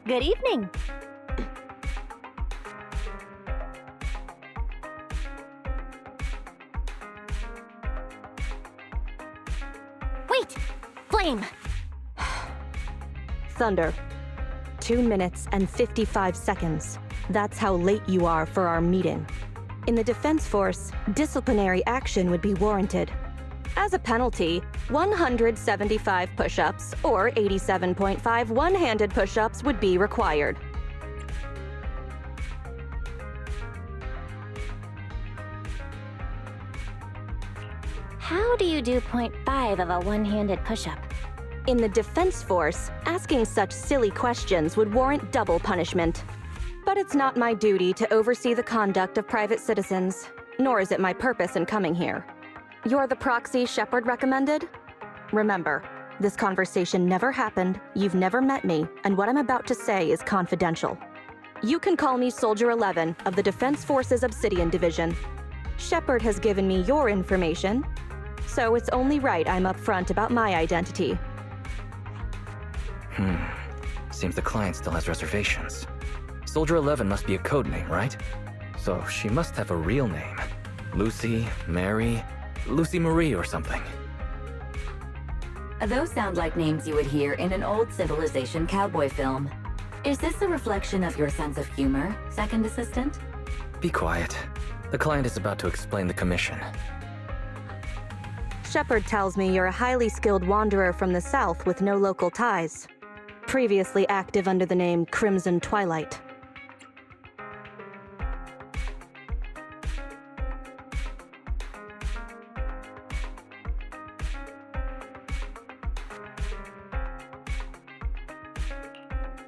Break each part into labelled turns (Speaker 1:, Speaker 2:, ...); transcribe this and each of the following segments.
Speaker 1: Good evening. Wait! Flame!
Speaker 2: Thunder. 2 minutes and 55 seconds. That's how late you are for our meeting. In the Defense Force, disciplinary action would be warranted. As a penalty, 175 push-ups or 87.5 one-handed push-ups would be required.
Speaker 1: How do you do 0.5 of a one-handed push-up?
Speaker 2: In the Defense Force, asking such silly questions would warrant double punishment. But it's not my duty to oversee the conduct of private citizens, nor is it my purpose in coming here. You're the proxy Shepard recommended? Remember, this conversation never happened, you've never met me, and what I'm about to say is confidential. You can call me Soldier 11 of the Defense Force's Obsidian Division. Shepard has given me your information, so it's only right I'm upfront about my identity.
Speaker 3: Seems the client still has reservations. Soldier 11 must be a code name, right? So she must have a real name. Lucy, Mary, Lucy Marie or something.
Speaker 4: Those sound like names you would hear in an old civilization cowboy film. Is this a reflection of your sense of humor, second assistant?
Speaker 3: Be quiet. The client is about to explain the commission.
Speaker 2: Shepard tells me you're a highly skilled wanderer from the south with no local ties. Previously active under the name Crimson Twilight.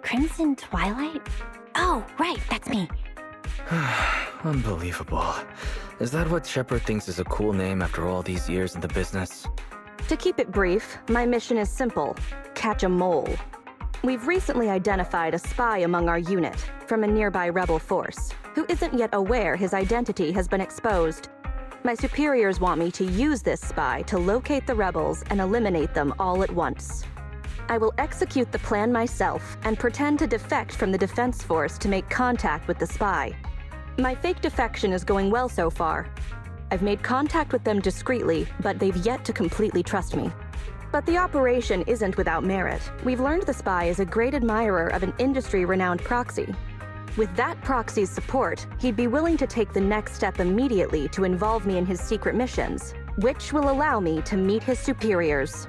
Speaker 1: Crimson Twilight? Oh, right, that's me.
Speaker 3: Unbelievable. Is that what Shepard thinks is a cool name after all these years in the business?
Speaker 2: To keep it brief, my mission is simple: catch a mole. We've recently identified a spy among our unit from a nearby rebel force who isn't yet aware his identity has been exposed. My superiors want me to use this spy to locate the rebels and eliminate them all at once. I will execute the plan myself and pretend to defect from the Defense Force to make contact with the spy. My fake defection is going well so far. I've made contact with them discreetly, but they've yet to completely trust me. But the operation isn't without merit. We've learned the spy is a great admirer of an industry-renowned proxy. With that proxy's support, he'd be willing to take the next step immediately to involve me in his secret missions, which will allow me to meet his superiors.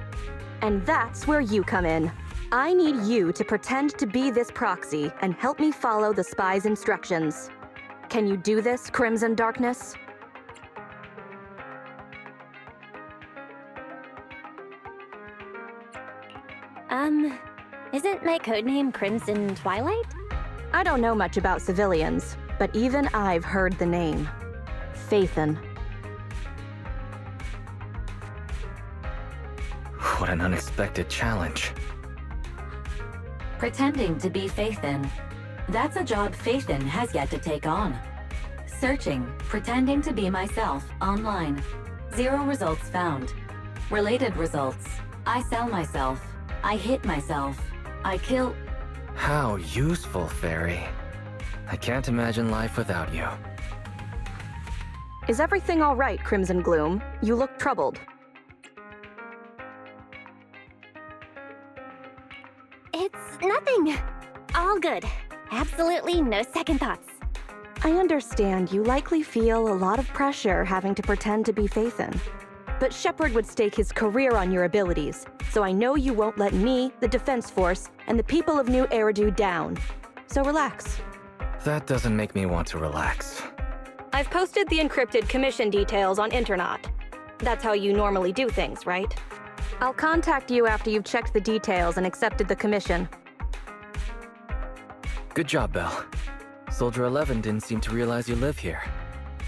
Speaker 2: And that's where you come in. I need you to pretend to be this proxy and help me follow the spy's instructions. Can you do this, Crimson Darkness?
Speaker 1: Isn't my codename Crimson Twilight?
Speaker 2: I don't know much about civilians, but even I've heard the name. Phaethon.
Speaker 3: What an unexpected challenge.
Speaker 4: Pretending to be Phaethon. That's a job Phaethon has yet to take on. Searching, pretending to be myself, online. 0 results found. Related results. I sell myself. I hit myself. I kill...
Speaker 3: How useful, Fairy. I can't imagine life without you.
Speaker 2: Is everything all right, Crimson Gloom? You look troubled.
Speaker 1: It's nothing. All good. Absolutely no second thoughts.
Speaker 2: I understand you likely feel a lot of pressure having to pretend to be Phaethon. But Shepard would stake his career on your abilities, so I know you won't let me, the Defense Force, and the people of New Eridu down. So relax.
Speaker 3: That doesn't make me want to relax.
Speaker 2: I've posted the encrypted commission details on Internet. That's how you normally do things, right? I'll contact you after you've checked the details and accepted the commission.
Speaker 3: Good job, Belle. Soldier 11 didn't seem to realize you live here.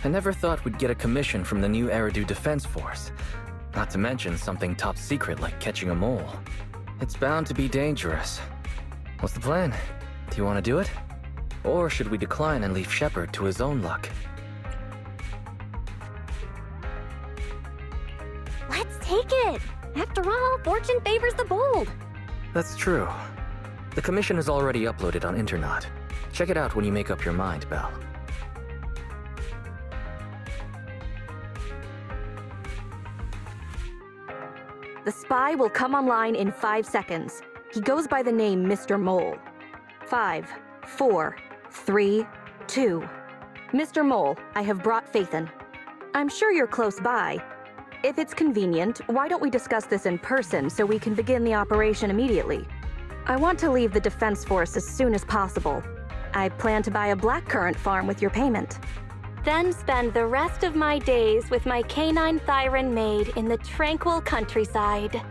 Speaker 3: I never thought we'd get a commission from the New Eridu Defense Force. Not to mention something top secret like catching a mole. It's bound to be dangerous. What's the plan? Do you want to do it? Or should we decline and leave Shepard to his own luck?
Speaker 1: Let's take it! After all, fortune favors the bold.
Speaker 3: That's true. The commission is already uploaded on Internet. Check it out when you make up your mind, Belle.
Speaker 2: The spy will come online in 5 seconds. He goes by the name Mr. Mole. 5, 4, 3, 2. Mr. Mole, I have brought Phaethon. I'm sure you're close by. If it's convenient, why don't we discuss this in person so we can begin the operation immediately? I want to leave the Defense Force as soon as possible. I plan to buy a blackcurrant farm with your payment. Then spend the rest of my days with my canine Thyron maid in the tranquil countryside.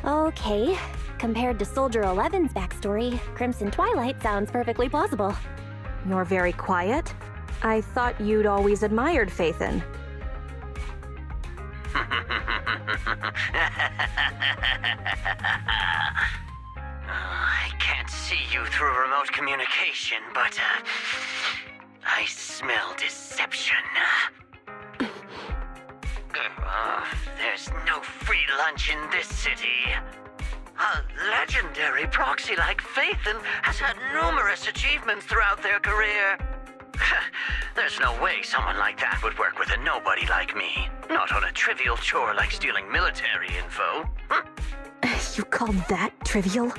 Speaker 1: Okay. Compared to Soldier 11's backstory, Crimson Twilight sounds perfectly plausible.
Speaker 2: You're very quiet. I thought you'd always admired Phaethon.
Speaker 5: I can't see you through remote communication, but I smell deception. There's no free lunch in this city. A legendary proxy like Phaethon has had numerous achievements throughout their career. There's no way someone like that would work with a nobody like me. Not on a trivial chore like stealing military info.
Speaker 2: You call that trivial?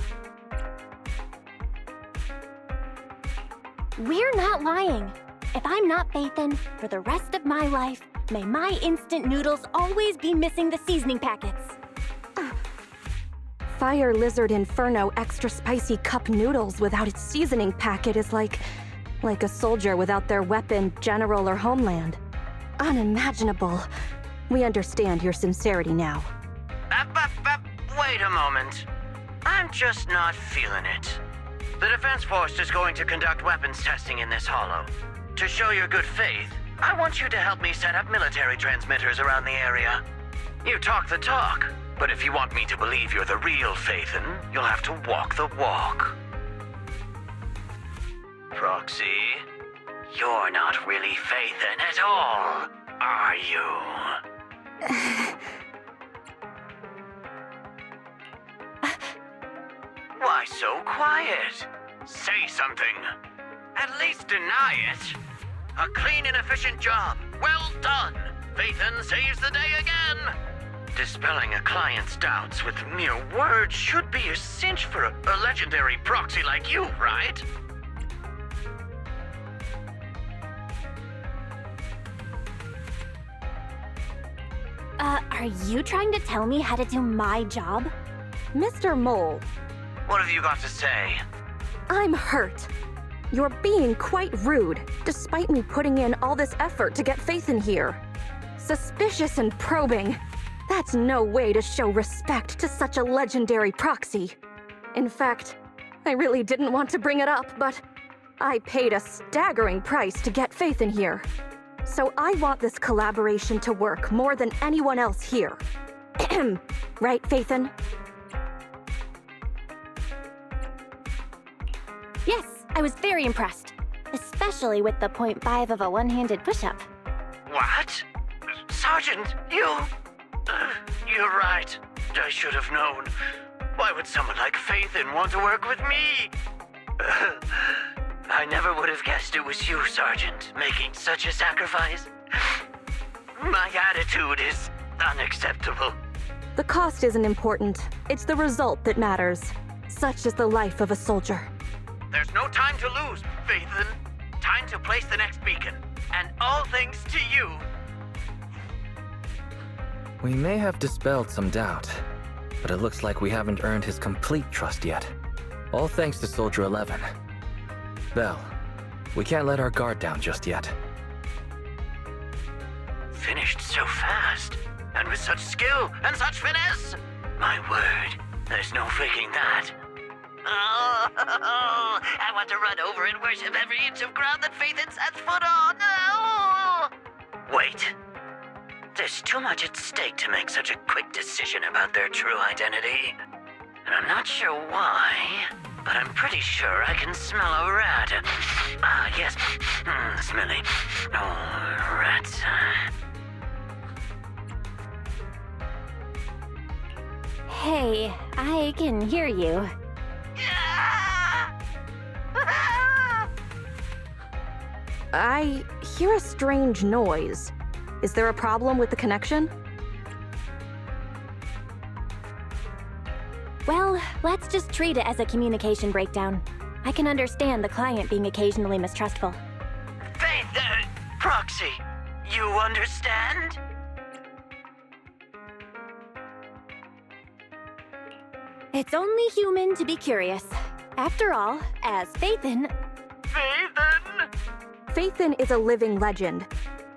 Speaker 1: We're not lying. If I'm not Phaethon, for the rest of my life, may my instant noodles always be missing the seasoning packets.
Speaker 2: Fire Lizard Inferno extra spicy cup noodles without its seasoning packet is like a soldier without their weapon, general, or homeland. Unimaginable. We understand your sincerity now.
Speaker 5: Wait a moment. I'm just not feeling it. The Defense Force is going to conduct weapons testing in this hollow. To show your good faith, I want you to help me set up military transmitters around the area. You talk the talk, but if you want me to believe you're the real Phaethon, you'll have to walk the walk. Proxy, you're not really Phaethon at all, are you? Why so quiet? Say something. At least deny it. A clean and efficient job. Well done. Phaethon saves the day again. Dispelling a client's doubts with mere words should be a cinch for a legendary proxy like you, right?
Speaker 1: Are you trying to tell me how to do my job?
Speaker 2: Mr. Mole,
Speaker 5: What have you got to say?
Speaker 2: I'm hurt. You're being quite rude, despite me putting in all this effort to get Phaethon here. Suspicious and probing. That's no way to show respect to such a legendary proxy. In fact, I really didn't want to bring it up, but I paid a staggering price to get Phaethon here. So I want this collaboration to work more than anyone else here. Right, Phaethon?
Speaker 1: Yes, I was very impressed. Especially with the 0.5 of a one-handed push-up.
Speaker 5: What? Sergeant, you... you're right. I should have known. Why would someone like Phaethon want to work with me? I never would have guessed it was you, Sergeant, making such a sacrifice. My attitude is unacceptable.
Speaker 2: The cost isn't important. It's the result that matters. Such is the life of a soldier.
Speaker 5: There's no time to lose, Phaethon. Time to place the next beacon. And all thanks to you.
Speaker 3: We may have dispelled some doubt, but it looks like we haven't earned his complete trust yet. All thanks to Soldier 11. Belle, we can't let our guard down just yet.
Speaker 5: Finished so fast, and with such skill and such finesse. My word, there's no faking that. Oh, I want to run over and worship every inch of ground that Phaethon sets foot on. Oh. Wait. There's too much at stake to make such a quick decision about their true identity. And I'm not sure why, but I'm pretty sure I can smell a rat. Ah, yes. Smelly. Oh, rats.
Speaker 1: I can hear you.
Speaker 2: I hear a strange noise. Is there a problem with the connection?
Speaker 1: Well, let's just treat it as a communication breakdown. I can understand the client being occasionally mistrustful.
Speaker 5: Faith, Proxy, you understand?
Speaker 1: It's only human to be curious. After all, as Faithin...
Speaker 5: Faithin?
Speaker 2: Faithin is a living legend.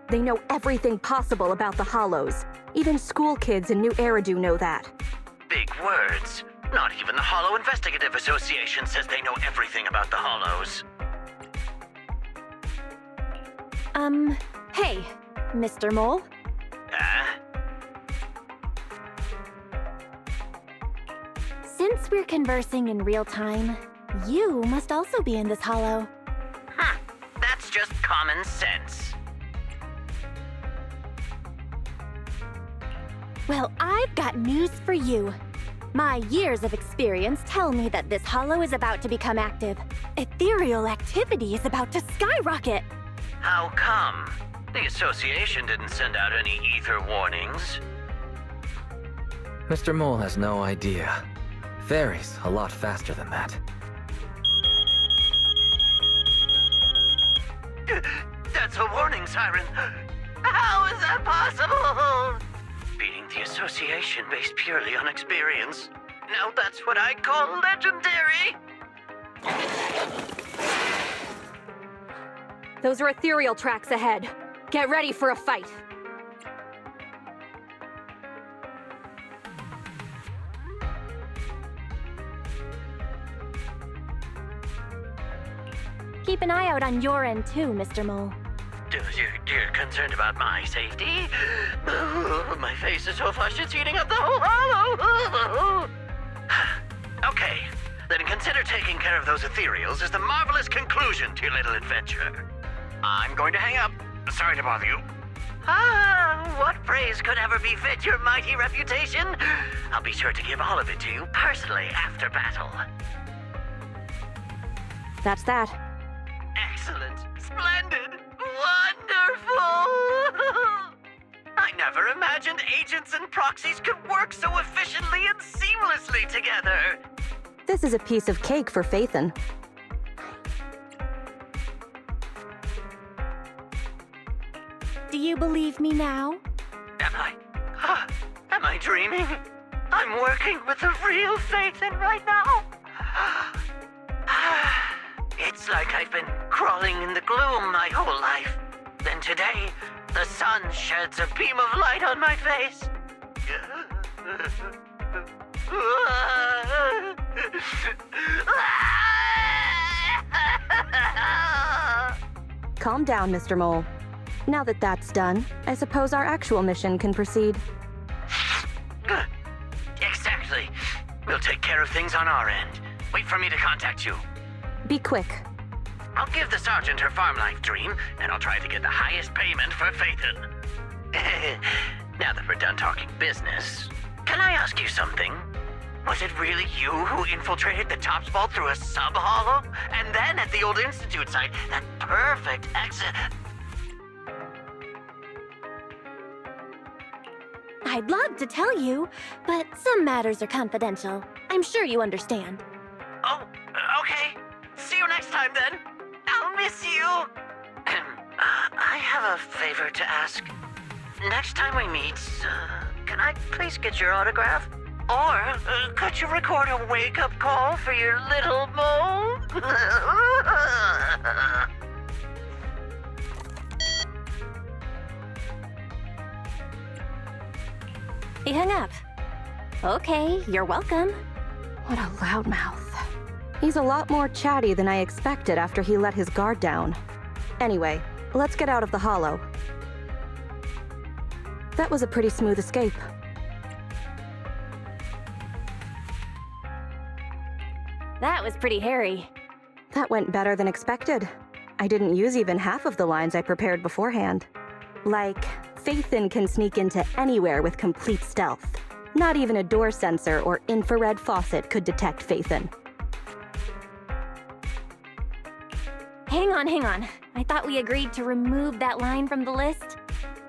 Speaker 2: They know everything possible about the Hollows. Even school kids in New Eridu know that.
Speaker 5: Big words. Not even the Hollow Investigative Association says they know everything about the Hollows.
Speaker 1: Hey, Mr. Mole? Since we're conversing in real time, you must also be in this hollow.
Speaker 5: That's just common sense.
Speaker 1: Well, I've got news for you. My years of experience tell me that this hollow is about to become active. Ethereal activity is about to skyrocket.
Speaker 5: How come? The association didn't send out any ether warnings.
Speaker 3: Mr. Mole has no idea. Varies a lot faster than that.
Speaker 5: That's a warning siren. How is that possible? Beating the association based purely on experience. Now that's what I call legendary.
Speaker 2: Those are ethereal tracks ahead. Get ready for a fight.
Speaker 1: Keep an eye out on your end too, Mr. Mole.
Speaker 5: You're concerned about my safety? My face is so flushed it's eating up the whole hollow. Okay, then consider taking care of those ethereals as the marvelous conclusion to your little adventure. I'm going to hang up. Sorry to bother you. What praise could ever befit your mighty reputation? I'll be sure to give all of it to you personally after battle.
Speaker 2: That's that.
Speaker 5: Excellent. Splendid. Wonderful. I never imagined agents and proxies could work so efficiently and seamlessly together.
Speaker 2: This is a piece of cake for Faithin.
Speaker 1: Do you believe me now?
Speaker 5: Am I dreaming? I'm working with the real Faithin right now. It's like I've been crawling in the gloom my whole life. Then today, the sun sheds a beam of light on my face.
Speaker 2: Calm down, Mr. Mole. Now that that's done, I suppose our actual mission can proceed.
Speaker 5: Exactly. We'll take care of things on our end. Wait for me to contact you.
Speaker 2: Be quick.
Speaker 5: I'll give the sergeant her farm life dream, and I'll try to get the highest payment for Faithin. Now that we're done talking business, can I ask you something? Was it really you who infiltrated the Tops Vault through a sub-hollow? And then at the old Institute site, that perfect exit...
Speaker 1: I'd love to tell you, but some matters are confidential. I'm sure you understand.
Speaker 5: Oh, okay. See you next time, then. I'll miss you. I have a favor to ask. Next time we meet, can I please get your autograph? Or could you record a wake-up call for your little mole?
Speaker 1: He hung up. Okay, you're welcome.
Speaker 2: What a loudmouth. He's a lot more chatty than I expected after he let his guard down. Anyway, let's get out of the hollow. That was a pretty smooth escape.
Speaker 1: That was pretty hairy.
Speaker 2: That went better than expected. I didn't use even half of the lines I prepared beforehand. Like, Faithin can sneak into anywhere with complete stealth. Not even a door sensor or infrared faucet could detect Phaethon.
Speaker 1: Hang on. I thought we agreed to remove that line from the list.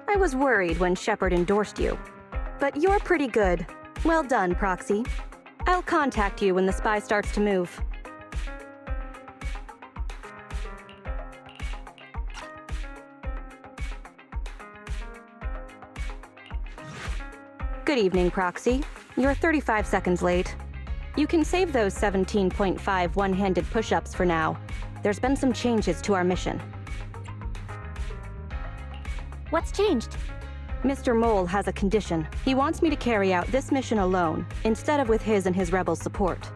Speaker 2: I was worried when Shepard endorsed you. But you're pretty good. Well done, Proxy. I'll contact you when the spy starts to move. Good evening, Proxy. You're 35 seconds late. You can save those 17.5 one-handed push-ups for now. There's been some changes to our mission.
Speaker 1: What's changed?
Speaker 2: Mr. Mole has a condition. He wants me to carry out this mission alone, instead of with his and his rebel support.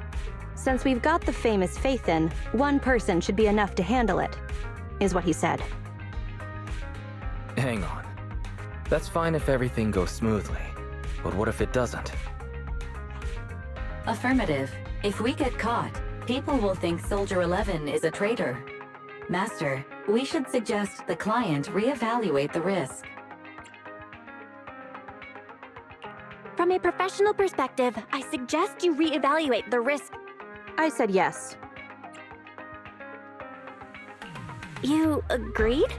Speaker 2: Since we've got the famous Phaethon, one person should be enough to handle it, is what he said.
Speaker 3: Hang on. That's fine if everything goes smoothly. But what if it doesn't?
Speaker 4: Affirmative. If we get caught, people will think Soldier 11 is a traitor. Master, we should suggest the client reevaluate the risk.
Speaker 1: From a professional perspective, I suggest you reevaluate the risk.
Speaker 2: I said yes.
Speaker 1: You agreed?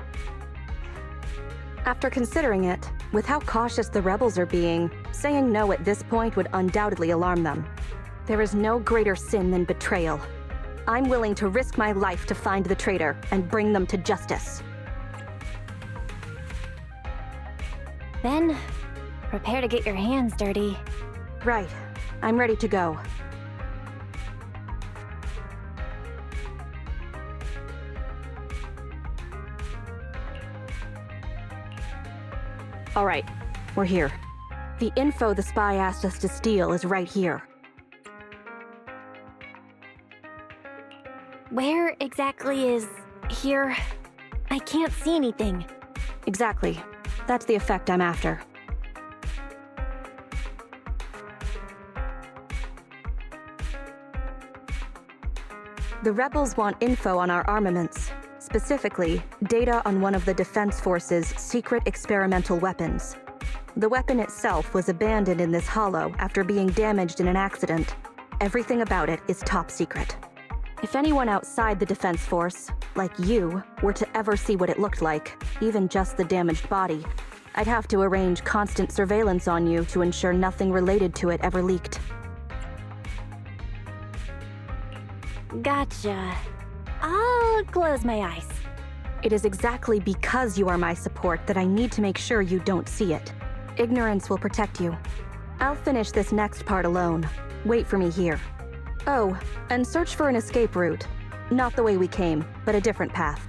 Speaker 2: After considering it, with how cautious the rebels are being, saying no at this point would undoubtedly alarm them. There is no greater sin than betrayal. I'm willing to risk my life to find the traitor and bring them to justice.
Speaker 1: Then, prepare to get your hands dirty.
Speaker 2: Right. I'm ready to go. All right, we're here. The info the spy asked us to steal is right here.
Speaker 1: Where exactly is here? I can't see anything.
Speaker 2: Exactly. That's the effect I'm after. The rebels want info on our armaments. Specifically, data on one of the Defense Force's secret experimental weapons. The weapon itself was abandoned in this hollow after being damaged in an accident. Everything about it is top secret. If anyone outside the Defense Force, like you, were to ever see what it looked like, even just the damaged body, I'd have to arrange constant surveillance on you to ensure nothing related to it ever leaked.
Speaker 1: Gotcha. I'll close my eyes.
Speaker 2: It is exactly because you are my support that I need to make sure you don't see it. Ignorance will protect you. I'll finish this next part alone. Wait for me here. Oh, and search for an escape route. Not the way we came, but a different path.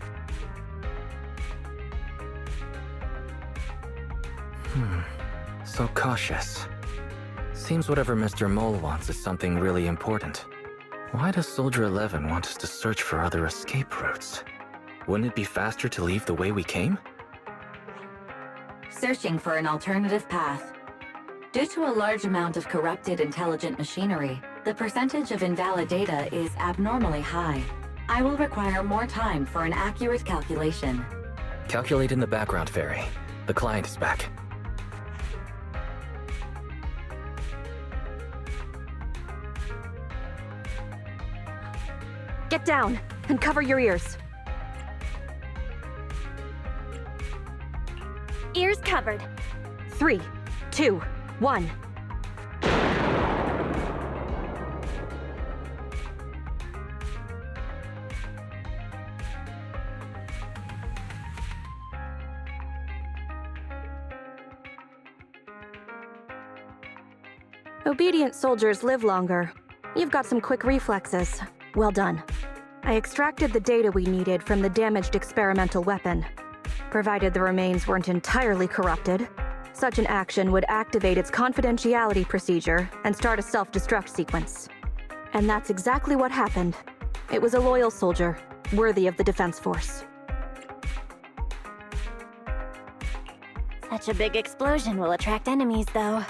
Speaker 3: So cautious. Seems whatever Mr. Mole wants is something really important. Why does Soldier 11 want us to search for other escape routes? Wouldn't it be faster to leave the way we came?
Speaker 4: Searching for an alternative path. Due to a large amount of corrupted intelligent machinery, the percentage of invalid data is abnormally high. I will require more time for an accurate calculation.
Speaker 3: Calculate in the background, Fairy. The client is back.
Speaker 2: Get down and cover your ears.
Speaker 1: Ears covered.
Speaker 2: 3, 2, 1. Obedient soldiers live longer. You've got some quick reflexes. Well done. I extracted the data we needed from the damaged experimental weapon. Provided the remains weren't entirely corrupted, such an action would activate its confidentiality procedure and start a self-destruct sequence. And that's exactly what happened. It was a loyal soldier, worthy of the Defense Force.
Speaker 1: Such a big explosion will attract enemies, though.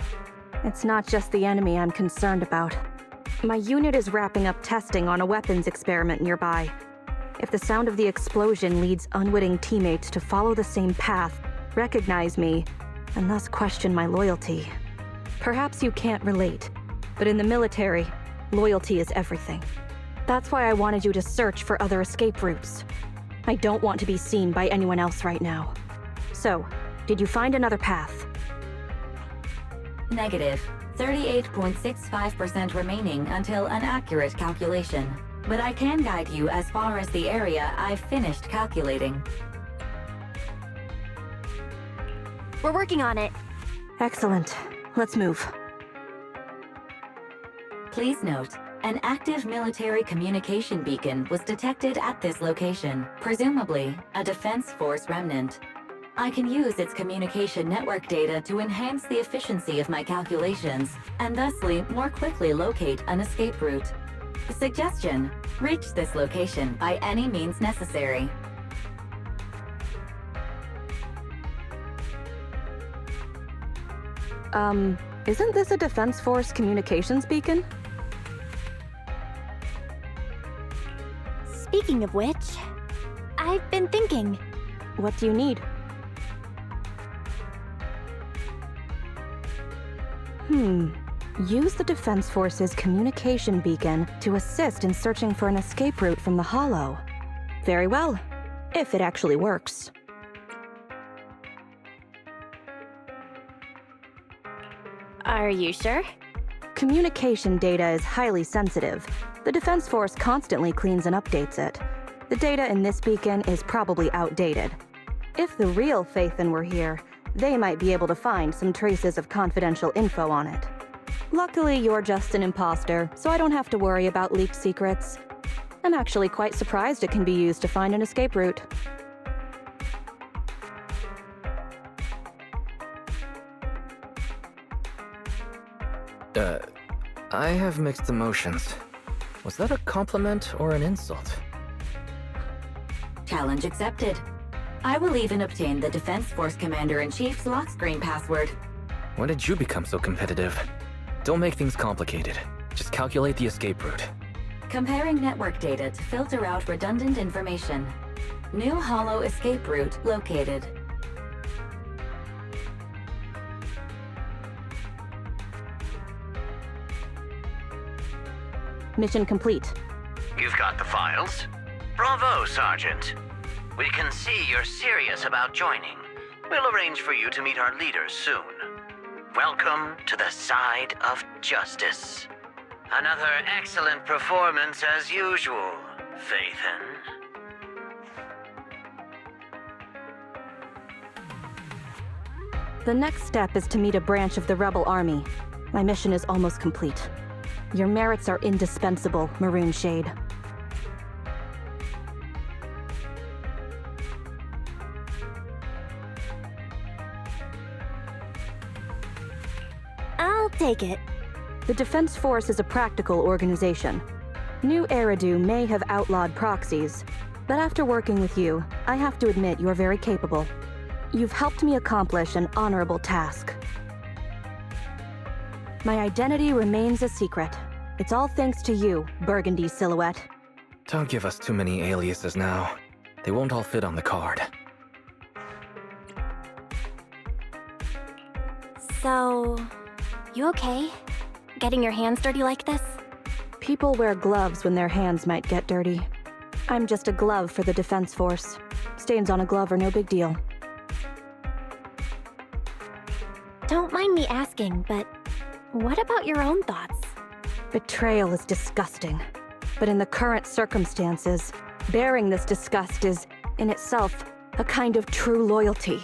Speaker 2: It's not just the enemy I'm concerned about. My unit is wrapping up testing on a weapons experiment nearby. If the sound of the explosion leads unwitting teammates to follow the same path, recognize me, and thus question my loyalty. Perhaps you can't relate, but in the military, loyalty is everything. That's why I wanted you to search for other escape routes. I don't want to be seen by anyone else right now. So, did you find another path?
Speaker 4: Negative. 38.65% remaining until an accurate calculation. But I can guide you as far as the area I've finished calculating.
Speaker 1: We're working on it.
Speaker 2: Excellent. Let's move.
Speaker 4: Please note, an active military communication beacon was detected at this location, presumably a Defense Force remnant. I can use its communication network data to enhance the efficiency of my calculations, and thusly more quickly locate an escape route. Suggestion: reach this location by any means necessary.
Speaker 2: Isn't this a Defense Force communications beacon?
Speaker 1: Speaking of which, I've been thinking.
Speaker 2: What do you need? Use the Defense Force's communication beacon to assist in searching for an escape route from the Hollow. Very well, if it actually works.
Speaker 1: Are you sure?
Speaker 2: Communication data is highly sensitive. The Defense Force constantly cleans and updates it. The data in this beacon is probably outdated. If the real Phaethon were here, they might be able to find some traces of confidential info on it. Luckily, you're just an imposter, so I don't have to worry about leaked secrets. I'm actually quite surprised it can be used to find an escape route.
Speaker 3: I have mixed emotions. Was that a compliment or an insult?
Speaker 4: Challenge accepted. I will even obtain the Defense Force Commander-in-Chief's lock screen password.
Speaker 3: When did you become so competitive? Don't make things complicated. Just calculate the escape route.
Speaker 4: Comparing network data to filter out redundant information. New Hollow escape route located.
Speaker 2: Mission complete.
Speaker 5: You've got the files? Bravo, Sergeant. We can see you're serious about joining. We'll arrange for you to meet our leaders soon. Welcome to the side of justice. Another excellent performance as usual, Phaethon.
Speaker 2: The next step is to meet a branch of the Rebel Army. My mission is almost complete. Your merits are indispensable, Maroon Shade.
Speaker 1: I'll take it.
Speaker 2: The Defense Force is a practical organization. New Eridu may have outlawed proxies, but after working with you, I have to admit you're very capable. You've helped me accomplish an honorable task. My identity remains a secret. It's all thanks to you, Burgundy Silhouette.
Speaker 3: Don't give us too many aliases now. They won't all fit on the card.
Speaker 1: So, you okay? Getting your hands dirty like this?
Speaker 2: People wear gloves when their hands might get dirty. I'm just a glove for the Defense Force. Stains on a glove are no big deal.
Speaker 1: Don't mind me asking, but what about your own thoughts?
Speaker 2: Betrayal is disgusting. But in the current circumstances, bearing this disgust is, in itself, a kind of true loyalty.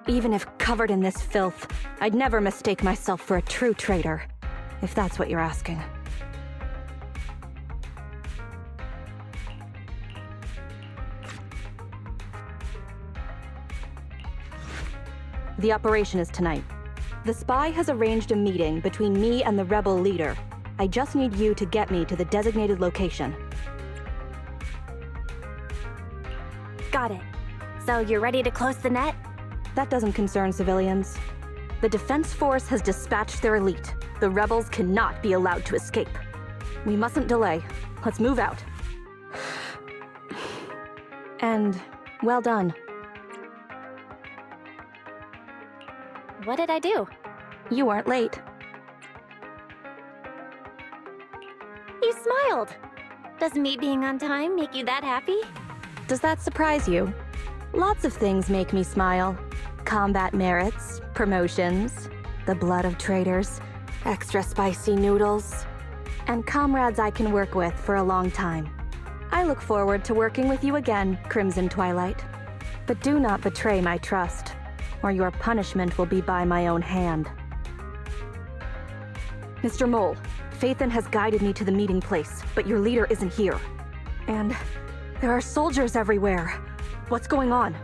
Speaker 2: Even if covered in this filth, I'd never mistake myself for a true traitor, if that's what you're asking. The operation is tonight. The spy has arranged a meeting between me and the rebel leader. I just need you to get me to the designated location.
Speaker 1: Got it. So you're ready to close the net?
Speaker 2: That doesn't concern civilians. The Defense Force has dispatched their elite. The rebels cannot be allowed to escape. We mustn't delay. Let's move out. And well done.
Speaker 1: What did I do?
Speaker 2: You weren't late.
Speaker 1: thrilled. Does me being on time make you that happy?
Speaker 2: Does that surprise you? Lots of things make me smile. Combat merits, promotions, the blood of traitors, extra spicy noodles, and comrades I can work with for a long time. I look forward to working with you again, Crimson Twilight. But do not betray my trust, or your punishment will be by my own hand. Mr. Mole, Phaethon has guided me to the meeting place, but your leader isn't here. And there are soldiers everywhere. What's going on?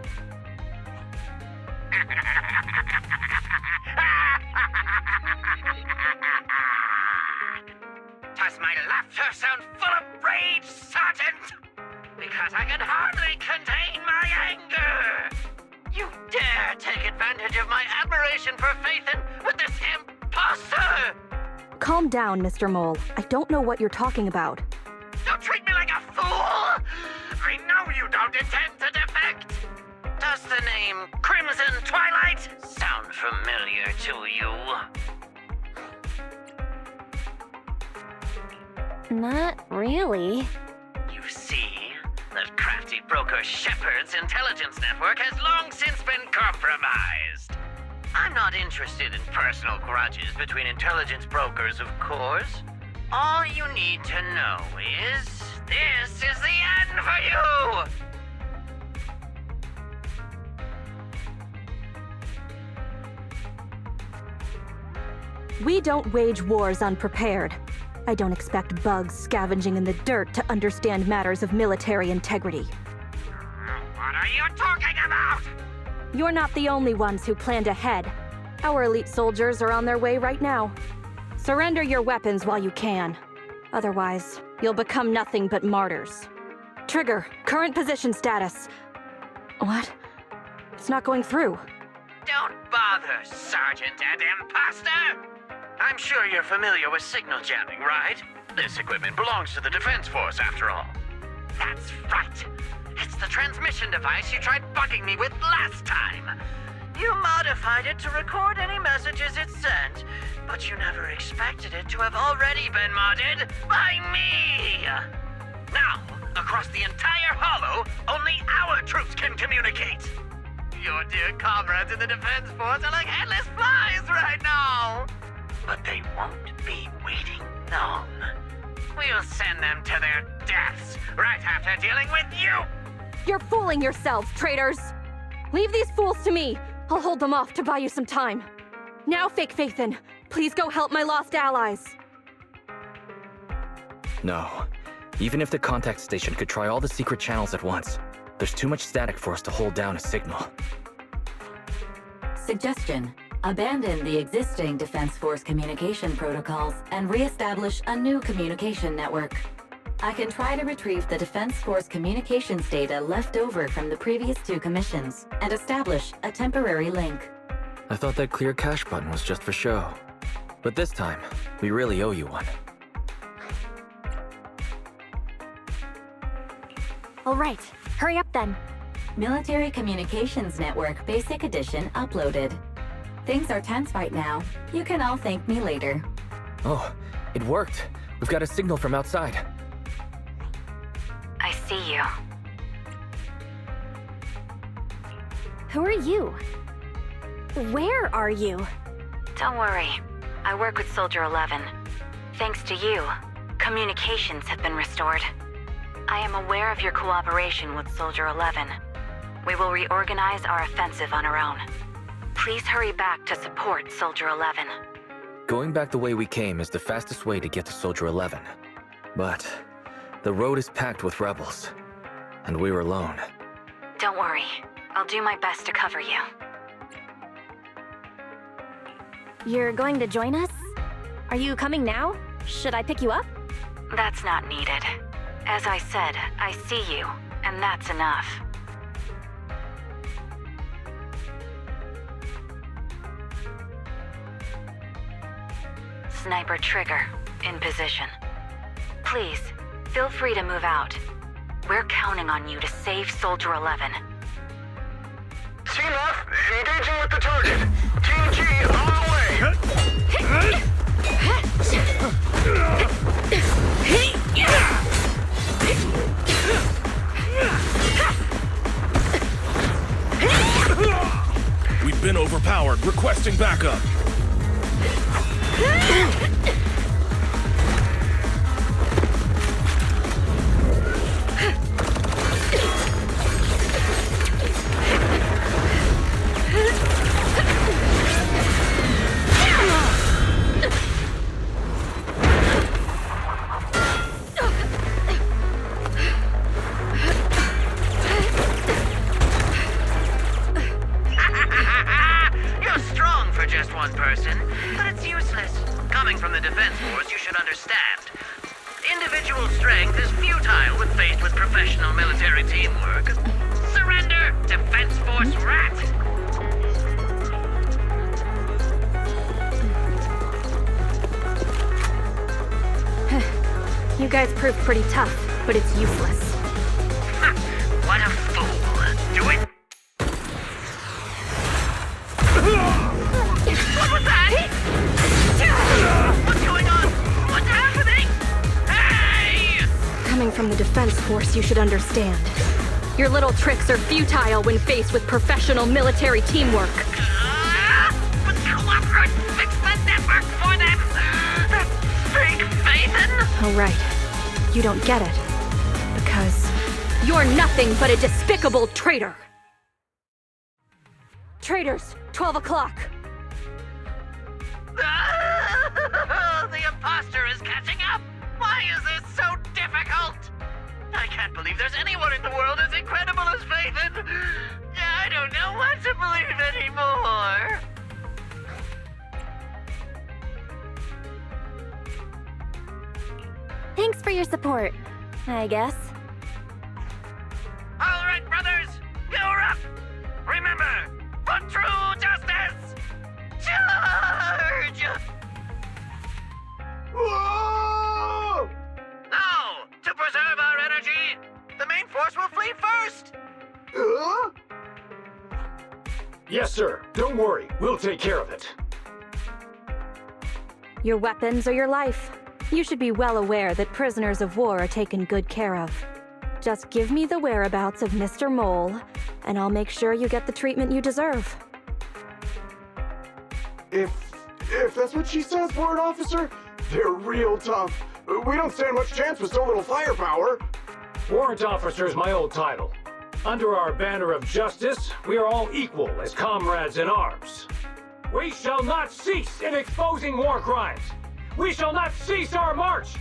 Speaker 5: Does my laughter sound full of rage, Sergeant? Because I can hardly contain my anger! You dare take advantage of my admiration for Phaethon with this imposter!
Speaker 2: Calm down, Mr. Mole. I don't know what you're talking about.
Speaker 5: Don't treat me like a fool! I know you don't intend to defect! Does the name Crimson Twilight sound familiar to you?
Speaker 1: Not really.
Speaker 5: You see, that crafty broker Shepard's intelligence network has long since been compromised. I'm not interested in personal grudges between intelligence brokers, of course. All you need to know is, this is the end for you!
Speaker 2: We don't wage wars unprepared. I don't expect bugs scavenging in the dirt to understand matters of military integrity.
Speaker 5: What are you talking about?
Speaker 2: You're not the only ones who planned ahead. Our elite soldiers are on their way right now. Surrender your weapons while you can. Otherwise, you'll become nothing but martyrs. Trigger, current position status. What? It's not going through.
Speaker 5: Don't bother, Sergeant and Imposter! I'm sure you're familiar with signal jamming, right? This equipment belongs to the Defense Force, after all. That's right. It's the transmission device you tried bugging me with last time. You modified it to record any messages it sent, but you never expected it to have already been modded by me! Now, across the entire Hollow, only our troops can communicate! Your dear comrades in the Defense Force are like headless flies right now! But they won't be waiting long. We'll send them to their deaths right after dealing with you!
Speaker 2: You're fooling yourselves, traitors! Leave these fools to me! I'll hold them off to buy you some time. Now, Fake Phaethon, please go help my lost allies.
Speaker 3: No. Even if the contact station could try all the secret channels at once, there's too much static for us to hold down a signal.
Speaker 4: Suggestion: abandon the existing Defense Force communication protocols and re-establish a new communication network. I can try to retrieve the Defense Force communications data left over from the previous 2 commissions and establish a temporary link.
Speaker 3: I thought that clear cache button was just for show. But this time, we really owe you one.
Speaker 1: All right, hurry up then.
Speaker 4: Military Communications Network Basic Edition uploaded. Things are tense right now. You can all thank me later.
Speaker 3: Oh, it worked. We've got a signal from outside.
Speaker 1: I see you. Who are you? Where are you?
Speaker 6: Don't worry. I work with Soldier 11. Thanks to you, communications have been restored. I am aware of your cooperation with Soldier 11. We will reorganize our offensive on our own. Please hurry back to support Soldier 11.
Speaker 3: Going back the way we came is the fastest way to get to Soldier 11. But the road is packed with rebels, and we're alone.
Speaker 6: Don't worry. I'll do my best to cover you.
Speaker 1: You're going to join us? Are you coming now? Should I pick you up?
Speaker 6: That's not needed. As I said, I see you, and that's enough. Sniper Trigger, in position. Please, feel free to move out. We're counting on you to save Soldier 11.
Speaker 7: Team F, engaging with the target. Team G, on the way.
Speaker 8: been overpowered. Requesting backup.
Speaker 5: You're strong for just one person, but it's useless. Coming from the Defense Force, you should understand. Individual strength is futile when faced with professional military teamwork. Surrender, Defense Force rat!
Speaker 2: You guys proved pretty tough, but it's useless.
Speaker 5: What a fool. Do it! What was that? What's going on? What's happening? Hey!
Speaker 2: Coming from the Defense Force, you should understand. Your little tricks are futile when faced with professional military teamwork.
Speaker 5: But cooperate, fix the network for them! That fake Phaethon!
Speaker 2: Oh, right. You don't get it. Because you're nothing but a despicable traitor. Traitors, 12 o'clock.
Speaker 5: The imposter is catching up! Why is this so difficult? I can't believe there's anyone in the world as incredible as Phaethon! I don't know what to believe anymore!
Speaker 1: Thanks for your support, I guess.
Speaker 5: Alright, brothers! You're up! Remember, for true justice! Charge!
Speaker 7: Whoa!
Speaker 5: Now, to preserve our energy, the main force will flee first!
Speaker 7: Yes, sir. Don't worry. We'll take care of it.
Speaker 2: Your weapons or your life. You should be well aware that prisoners of war are taken good care of. Just give me the whereabouts of Mr. Mole, and I'll make sure you get the treatment you deserve.
Speaker 7: If that's what she says, Warrant Officer, they're real tough. We don't stand much chance with so little firepower.
Speaker 9: Warrant Officer is my old title. Under our banner of justice, we are all equal as comrades in arms. We shall not cease in exposing war crimes. We shall not cease our march.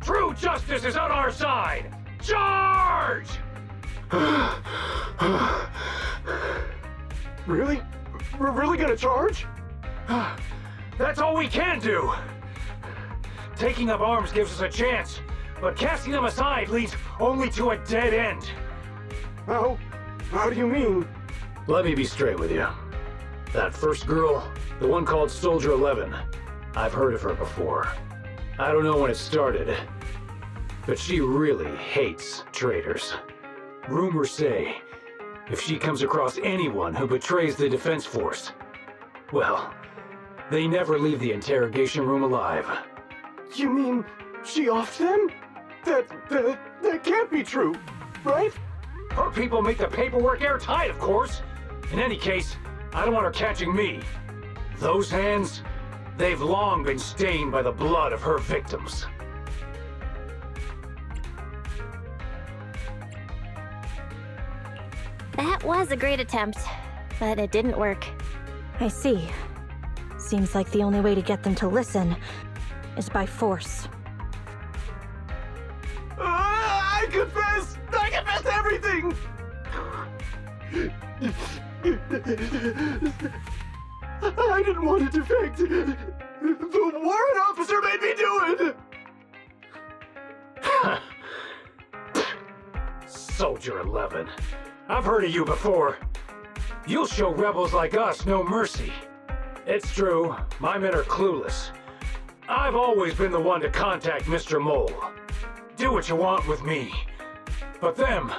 Speaker 9: True justice is on our side. Charge!
Speaker 7: Really? We're really gonna charge?
Speaker 9: That's all we can do. Taking up arms gives us a chance, but casting them aside leads only to a dead end.
Speaker 7: How do you mean?
Speaker 9: Let me be straight with you. That first girl, the one called Soldier 11, I've heard of her before. I don't know when it started, but she really hates traitors. Rumors say, if she comes across anyone who betrays the Defense Force, well, they never leave the interrogation room alive.
Speaker 7: You mean she offed them? That can't be true, right?
Speaker 9: Her people make the paperwork airtight, of course. In any case, I don't want her catching me. Those hands, they've long been stained by the blood of her victims.
Speaker 1: That was a great attempt, but it didn't work.
Speaker 2: I see. Seems like the only way to get them to listen is by force.
Speaker 7: I confess everything! I didn't want to defect. The warrant officer made me do it!
Speaker 9: Soldier 11. I've heard of you before. You'll show rebels like us no mercy. It's true, my men are clueless. I've always been the one to contact Mr. Mole. Do what you want with me. But them,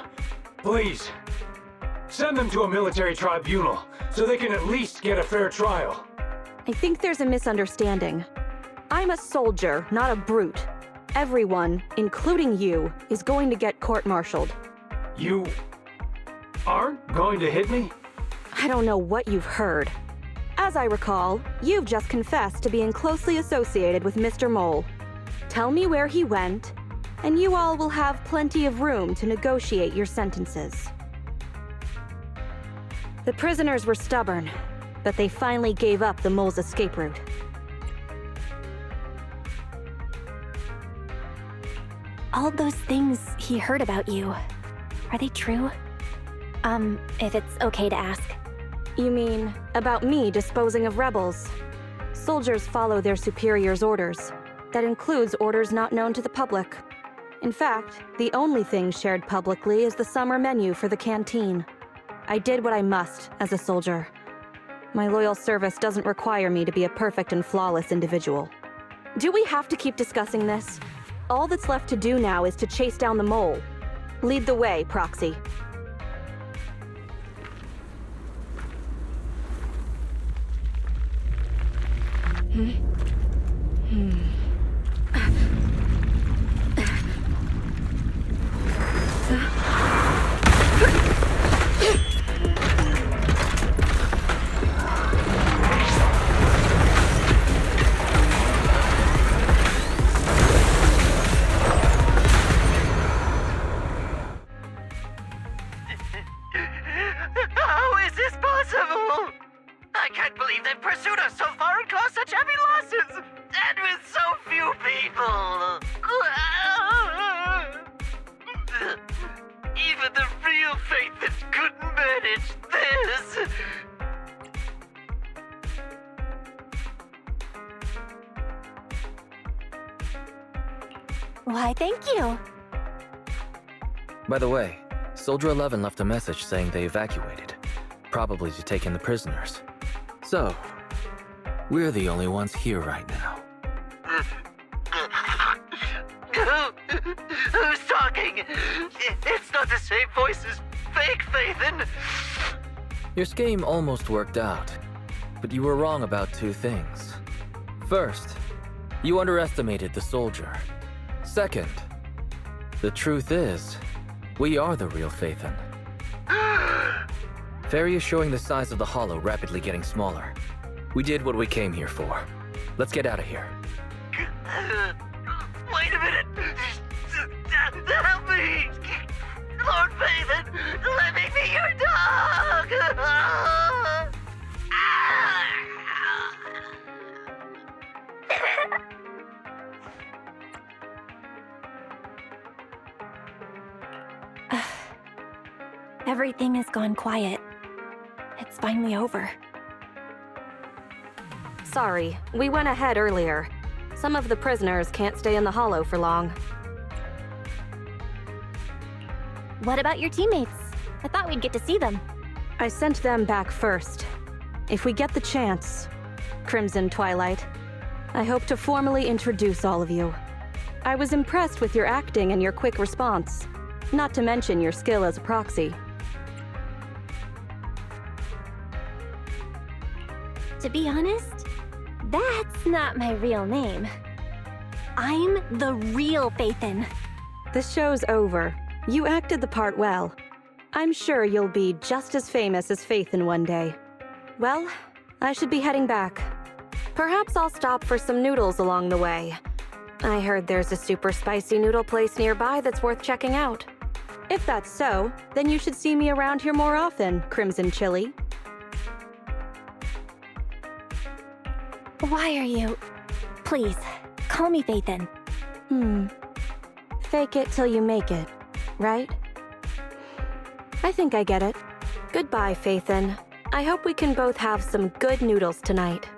Speaker 9: please, send them to a military tribunal so they can at least get a fair trial.
Speaker 2: I think there's a misunderstanding. I'm a soldier, not a brute. Everyone, including you, is going to get court-martialed.
Speaker 9: You aren't going to hit me?
Speaker 2: I don't know what you've heard, As I recall, you've just confessed to being closely associated with Mr. Mole. Tell me where he went, and you all will have plenty of room to negotiate your sentences. The prisoners were stubborn, but they finally gave up the Mole's escape route.
Speaker 1: All those things he heard about you, are they true? If it's okay to ask.
Speaker 2: You mean, about me disposing of rebels? Soldiers follow their superiors' orders. That includes orders not known to the public. In fact, the only thing shared publicly is the summer menu for the canteen. I did what I must as a soldier. My loyal service doesn't require me to be a perfect and flawless individual. Do we have to keep discussing this? All that's left to do now is to chase down the mole. Lead the way, Proxy.
Speaker 5: How is this possible? I can't believe they've pursued us so far and caused such heavy losses! And with so few people! Even the real Phaethon couldn't manage this!
Speaker 1: Why, thank you.
Speaker 3: By the way, Soldier 11 left a message saying they evacuated, probably to take in the prisoners. So, we're the only ones here right now.
Speaker 5: Who's talking? It's not the same voice as fake Phaethon!
Speaker 3: Your scheme almost worked out, but you were wrong about two things. First, you underestimated the soldier. Second, the truth is, we are the real Phaethon. Fairy is showing the size of the hollow rapidly getting smaller. We did what we came here for. Let's get out of here.
Speaker 5: Wait a minute! Help me! Lord Phaethon, let me be your dog!
Speaker 1: Everything has gone quiet. It's finally over.
Speaker 2: Sorry, we went ahead earlier. Some of the prisoners can't stay in the hollow for long.
Speaker 1: What about your teammates? I thought we'd get to see them.
Speaker 2: I sent them back first. If we get the chance, Crimson Twilight, I hope to formally introduce all of you. I was impressed with your acting and your quick response, not to mention your skill as a proxy.
Speaker 1: To be honest, that's not my real name. I'm the real Phaethon.
Speaker 2: The show's over. You acted the part well. I'm sure you'll be just as famous as Phaethon one day. Well, I should be heading back. Perhaps I'll stop for some noodles along the way. I heard there's a super spicy noodle place nearby that's worth checking out. If that's so, then you should see me around here more often, Crimson Chili.
Speaker 1: Why are you... Please, call me Phaethon.
Speaker 2: Fake it till you make it, right? I think I get it. Goodbye, Phaethon. I hope we can both have some good noodles tonight.